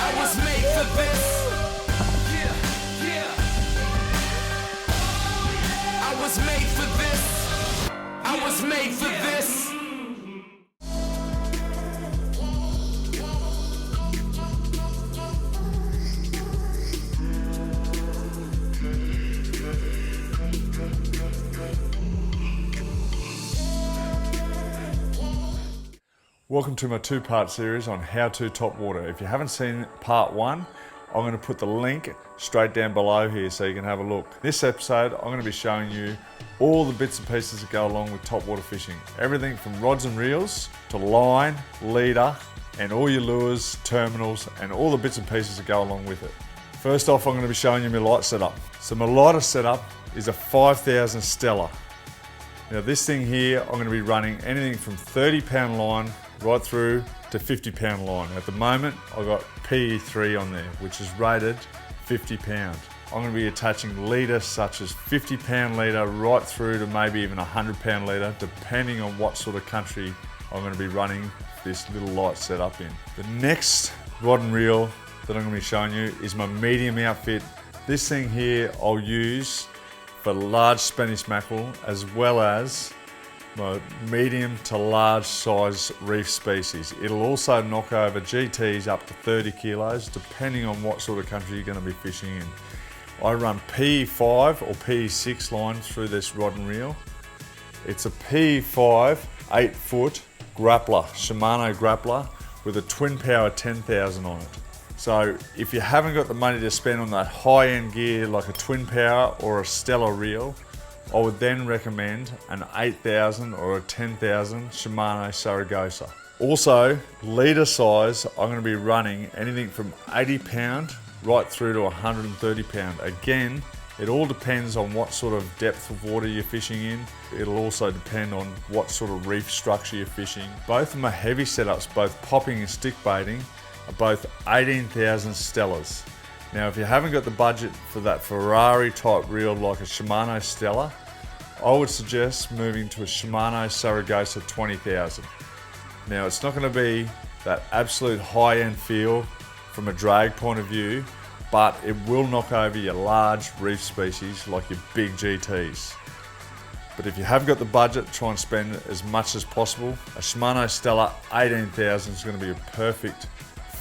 I was made for this. I was made for this. I was made for this. Welcome to my two-part series on how to top water. If you haven't seen part one, I'm going to put the link straight down below here so you can have a look. This episode, I'm going to be showing you all the bits and pieces that go along with top water fishing. Everything from rods and reels to line, leader, and all your lures, terminals, and all the bits and pieces that go along with it. First off, I'm going to be showing you my light setup. So my lighter setup is a 5000 Stella. Now this thing here, I'm going to be running anything from 30-pound line right through to 50-pound line. At the moment, I've got PE3 on there, which is rated 50 pound. I'm going to be attaching leaders such as 50-pound leader right through to maybe even 100-pound leader, depending on what sort of country I'm going to be running this little light setup in. The next rod and reel that I'm going to be showing you is my medium outfit. This thing here I'll use for large Spanish mackerel as well as my medium to large size reef species. It'll also knock over GTs up to 30 kilos depending on what sort of country you're going to be fishing in. I run PE5 or PE6 line through this rod and reel. It's a PE5 8-foot grappler, Shimano grappler with a twin power 10,000 on it. So if you haven't got the money to spend on that high-end gear like a twin power or a Stella reel, I would then recommend an 8,000 or a 10,000 Shimano Saragossa. Also, leader size, I'm going to be running anything from 80 pound right through to 130 pound. Again, it all depends on what sort of depth of water you're fishing in. It'll also depend on what sort of reef structure you're fishing. Both of my heavy setups, both popping and stick baiting, are both 18,000 Stellas. Now, if you haven't got the budget for that Ferrari type reel like a Shimano Stella, I would suggest moving to a Shimano Saragossa 20,000. Now, it's not going to be that absolute high-end feel from a drag point of view, but it will knock over your large reef species like your big GTs. But if you have got the budget, try and spend as much as possible. A Shimano Stella 18,000 is going to be a perfect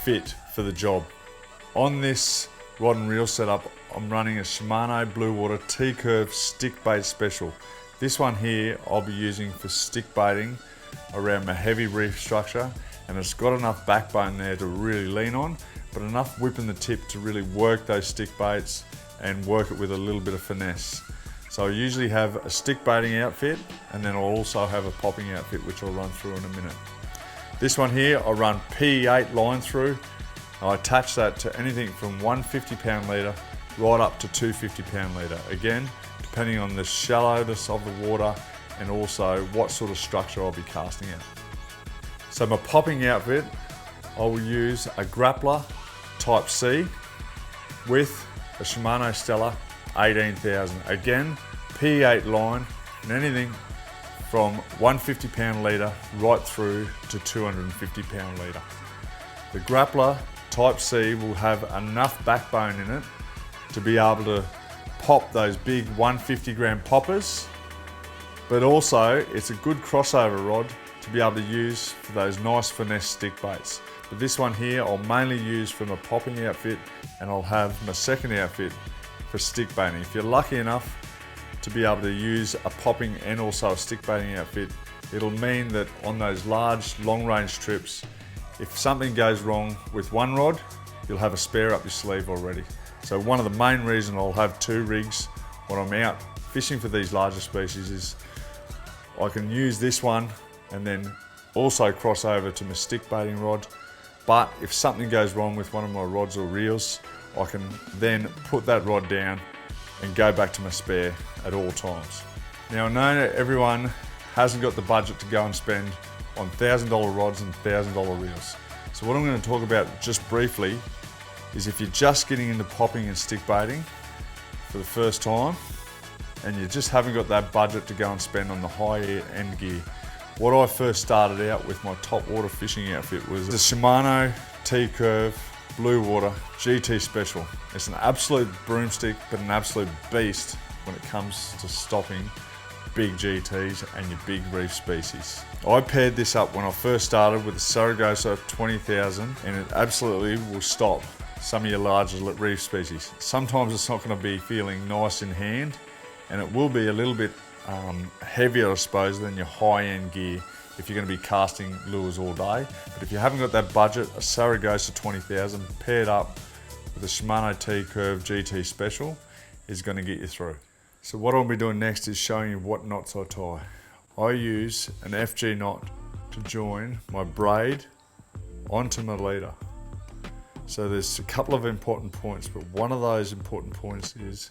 fit for the job. On this rod and reel setup, I'm running a Shimano Blue Water T-Curve stick bait special. This one here I'll be using for stick baiting around my heavy reef structure, and it's got enough backbone there to really lean on, but enough whip in the tip to really work those stick baits and work it with a little bit of finesse. So I usually have a stick baiting outfit, and then I'll also have a popping outfit which I'll run through in a minute. This one here I run PE8 line through. I attach that to anything from 150-pound leader right up to 250-pound leader. Again, depending on the shallowness of the water and also what sort of structure I'll be casting out. So my popping outfit, I will use a grappler type C with a Shimano Stella 18,000. Again, PE8 line and anything from 150-pound leader right through to 250-pound leader. The grappler Type C will have enough backbone in it to be able to pop those big 150 gram poppers, but also it's a good crossover rod to be able to use for those nice finesse stick baits. But this one here I'll mainly use for my popping outfit, and I'll have my second outfit for stick baiting. If you're lucky enough to be able to use a popping and also a stick baiting outfit, it'll mean that on those large long range trips, if something goes wrong with one rod, you'll have a spare up your sleeve already. So one of the main reasons I'll have two rigs when I'm out fishing for these larger species is I can use this one and then also cross over to my stick baiting rod. But if something goes wrong with one of my rods or reels, I can then put that rod down and go back to my spare at all times. Now I know that everyone hasn't got the budget to go and spend on $1,000 rods and $1,000 reels. So what I'm going to talk about just briefly is if you're just getting into popping and stick baiting for the first time and you just haven't got that budget to go and spend on the high end gear. What I first started out with my top water fishing outfit was the Shimano T-Curve Blue Water GT Special. It's an absolute broomstick, but an absolute beast when it comes to stopping big GTs and your big reef species. I paired this up when I first started with the Saragossa 20,000, and it absolutely will stop some of your larger reef species. Sometimes it's not going to be feeling nice in hand, and it will be a little bit heavier, I suppose, than your high-end gear if you're going to be casting lures all day. But if you haven't got that budget, a Saragossa 20,000 paired up with a Shimano T-Curve GT Special is going to get you through. So what I'll be doing next is showing you what knots I tie. I use an FG knot to join my braid onto my leader. So there's a couple of important points, but one of those important points is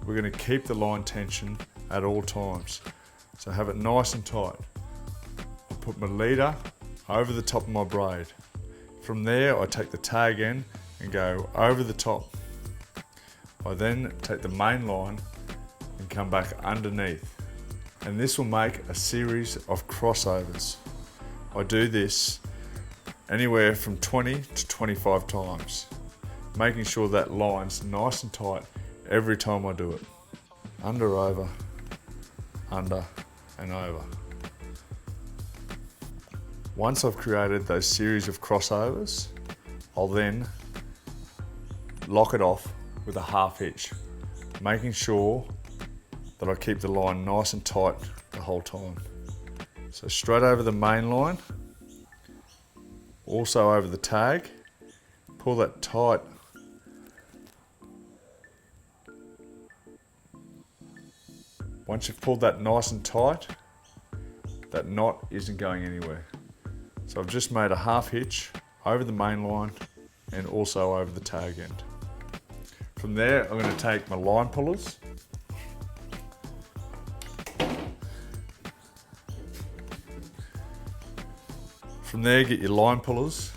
we're going to keep the line tension at all times. So have it nice and tight. I put my leader over the top of my braid. From there I take the tag end and go over the top. I then take the main line and come back underneath. And this will make a series of crossovers. I do this anywhere from 20 to 25 times, making sure that line's nice and tight every time I do it. Under, over, under, and over. Once I've created those series of crossovers, I'll then lock it off with a half hitch, making sure that I keep the line nice and tight the whole time. So straight over the main line, also over the tag, pull that tight. Once you've pulled that nice and tight, that knot isn't going anywhere. So I've just made a half hitch over the main line and also over the tag end. From there, I'm going to take my line pullers. From there, get your line pullers,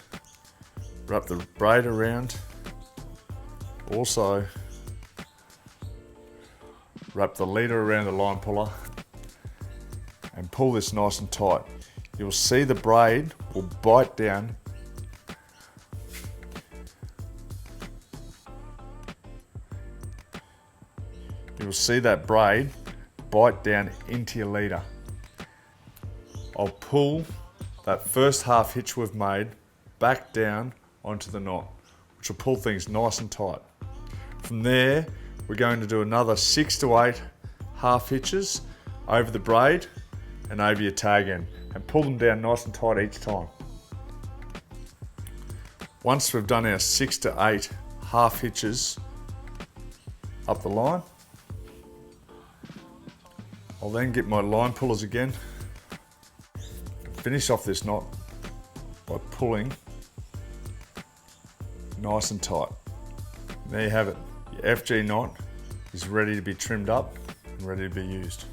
wrap the braid around, also wrap the leader around the line puller and pull this nice and tight. You'll see the braid will bite down . You'll see that braid bite down into your leader. I'll pull that first half hitch we've made back down onto the knot, which will pull things nice and tight. From there, we're going to do another 6 to 8 half hitches over the braid and over your tag end, and pull them down nice and tight each time. Once we've done our 6 to 8 half hitches up the line, I'll then get my line pullers again, finish off this knot by pulling nice and tight. And there you have it. Your FG knot is ready to be trimmed up and ready to be used.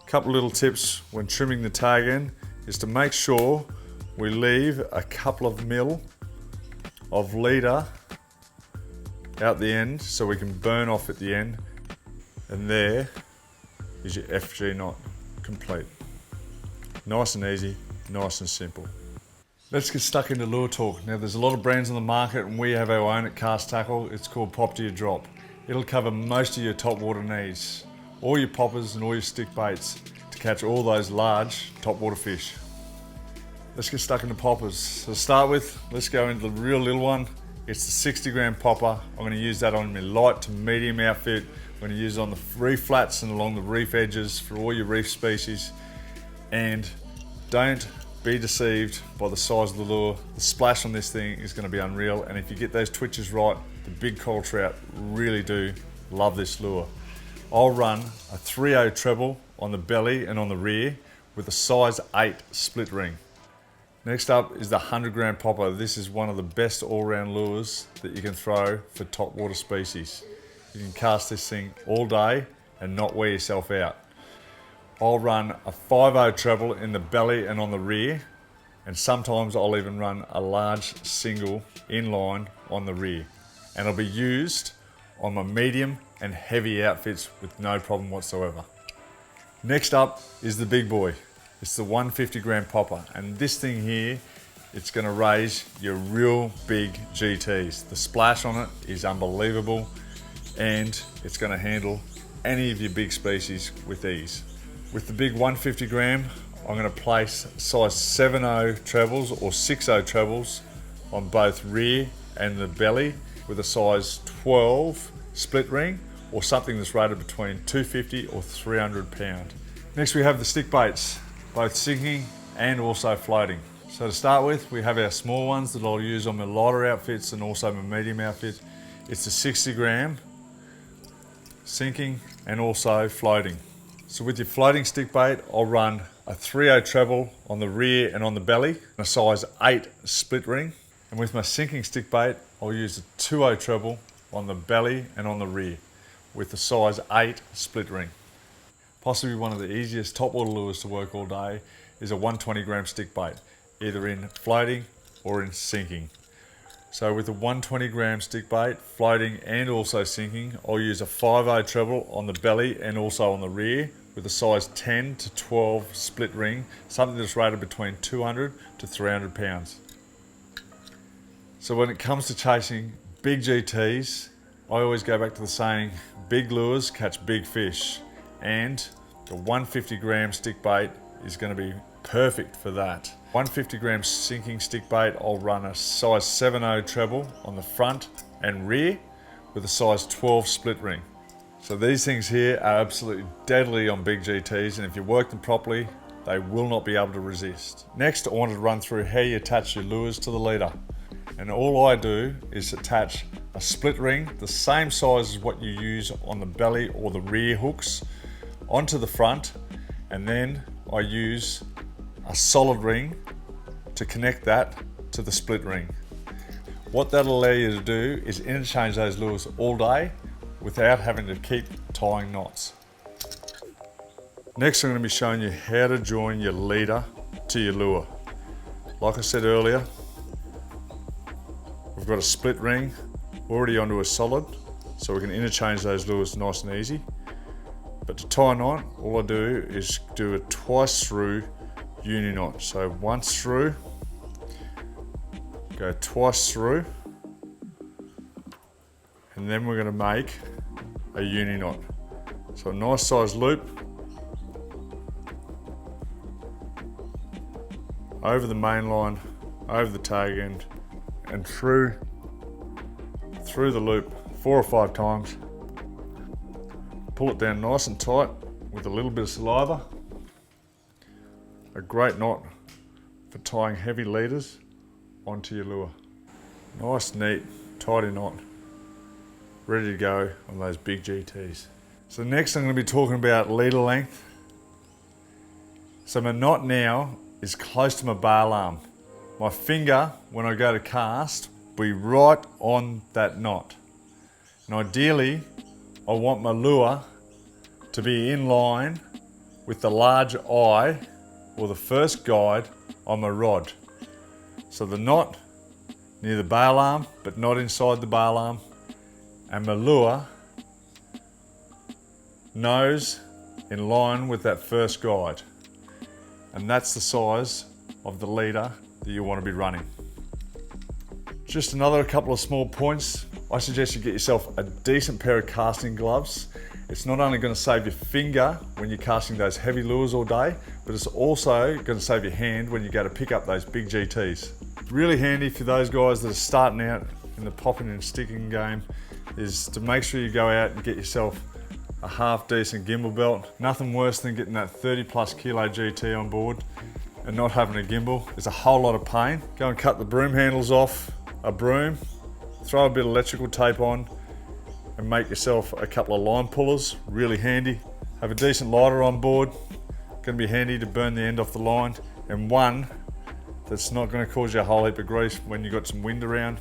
Couple little tips when trimming the tag end is to make sure we leave a couple of mil of leader out the end so we can burn off at the end, and there is your FG knot complete. Nice and easy, nice and simple. Let's get stuck into lure talk. Now there's a lot of brands on the market and we have our own at Cast Tackle. It's called Pop to Your Drop. It'll cover most of your topwater needs, all your poppers and all your stick baits to catch all those large topwater fish. Let's get stuck into poppers. So to start with, let's go into the real little one. It's the 60 gram popper. I'm going to use that on my light to medium outfit. I'm going to use it on the reef flats and along the reef edges for all your reef species. And don't be deceived by the size of the lure. The splash on this thing is going to be unreal, and if you get those twitches right, the big coral trout really do love this lure. I'll run a 3/0 treble on the belly and on the rear with a size 8 split ring. Next up is the 100 gram popper. This is one of the best all-round lures that you can throw for topwater species. You can cast this thing all day and not wear yourself out. I'll run a 5/0 treble in the belly and on the rear, and sometimes I'll even run a large single inline on the rear. And it'll be used on my medium and heavy outfits with no problem whatsoever. Next up is the big boy. It's the 150 gram popper, and this thing here, it's gonna raise your real big GTs. The splash on it is unbelievable, and it's gonna handle any of your big species with ease. With the big 150 gram, I'm gonna place size 7.0 trebles or 6.0 trebles on both rear and the belly with a size 12 split ring or something that's rated between 250 or 300 pound. Next we have the stick baits, both sinking and also floating. So to start with, we have our small ones that I'll use on my lighter outfits and also my medium outfit. It's a 60 gram, sinking and also floating. So with your floating stick bait, I'll run a 3/0 treble on the rear and on the belly, and a size 8 split ring. And with my sinking stick bait, I'll use a 2/0 treble on the belly and on the rear with the size 8 split ring. Possibly one of the easiest topwater lures to work all day is a 120 gram stick bait, either in floating or in sinking. So with the 120 gram stick bait, floating and also sinking, I'll use a 5/0 treble on the belly and also on the rear with a size 10 to 12 split ring, something that's rated between 200 to 300 pounds. So when it comes to chasing big GTs, I always go back to the saying, big lures catch big fish, and the 150 gram stick bait is going to be perfect for that. 150 gram sinking stick bait, I'll run a size 7/0 treble on the front and rear with a size 12 split ring. So these things here are absolutely deadly on big GTs, and if you work them properly, they will not be able to resist. Next, I wanted to run through how you attach your lures to the leader. And all I do is attach a split ring, the same size as what you use on the belly or the rear hooks, onto the front, and then I use a solid ring to connect that to the split ring. What that'll allow you to do is interchange those lures all day without having to keep tying knots. Next, I'm going to be showing you how to join your leader to your lure. Like I said earlier, we've got a split ring already onto a solid, so we can interchange those lures nice and easy. But to tie a knot, all I do is do a twice through uni knot. So once through, go twice through, and then we're going to make a uni knot. So a nice size loop over the main line, over the tag end, and through the loop 4 or 5 times. Pull it down nice and tight with a little bit of saliva. A great knot for tying heavy leaders onto your lure. Nice, neat, tidy knot, ready to go on those big GTs. So next I'm going to be talking about leader length. So my knot now is close to my bail arm. My finger, when I go to cast, will be right on that knot. And ideally, I want my lure to be in line with the large eye or the first guide on my rod. So the knot near the bail arm, but not inside the bail arm, and my lure nose in line with that first guide. And that's the size of the leader that you want to be running. Just another couple of small points. I suggest you get yourself a decent pair of casting gloves. It's not only going to save your finger when you're casting those heavy lures all day, but it's also going to save your hand when you go to pick up those big GTs. Really handy for those guys that are starting out in the popping and sticking game is to make sure you go out and get yourself a half decent gimbal belt. Nothing worse than getting that 30+ kilo GT on board and not having a gimbal. It's a whole lot of pain. Go and cut the broom handles off a broom, throw a bit of electrical tape on, and make yourself a couple of line pullers, really handy. Have a decent lighter on board, gonna be handy to burn the end off the line, and one that's not gonna cause you a whole heap of grease when you've got some wind around.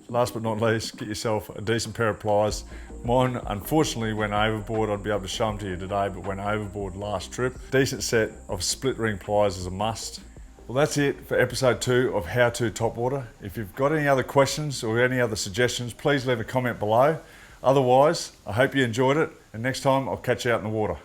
Last but not least, get yourself a decent pair of pliers. Mine, unfortunately, went overboard. I'd be able to show them to you today, but went overboard last trip. Decent set of split ring pliers is a must. Well, that's it for episode 2 of How To Topwater. If you've got any other questions or any other suggestions, please leave a comment below. Otherwise, I hope you enjoyed it, and next time I'll catch you out in the water.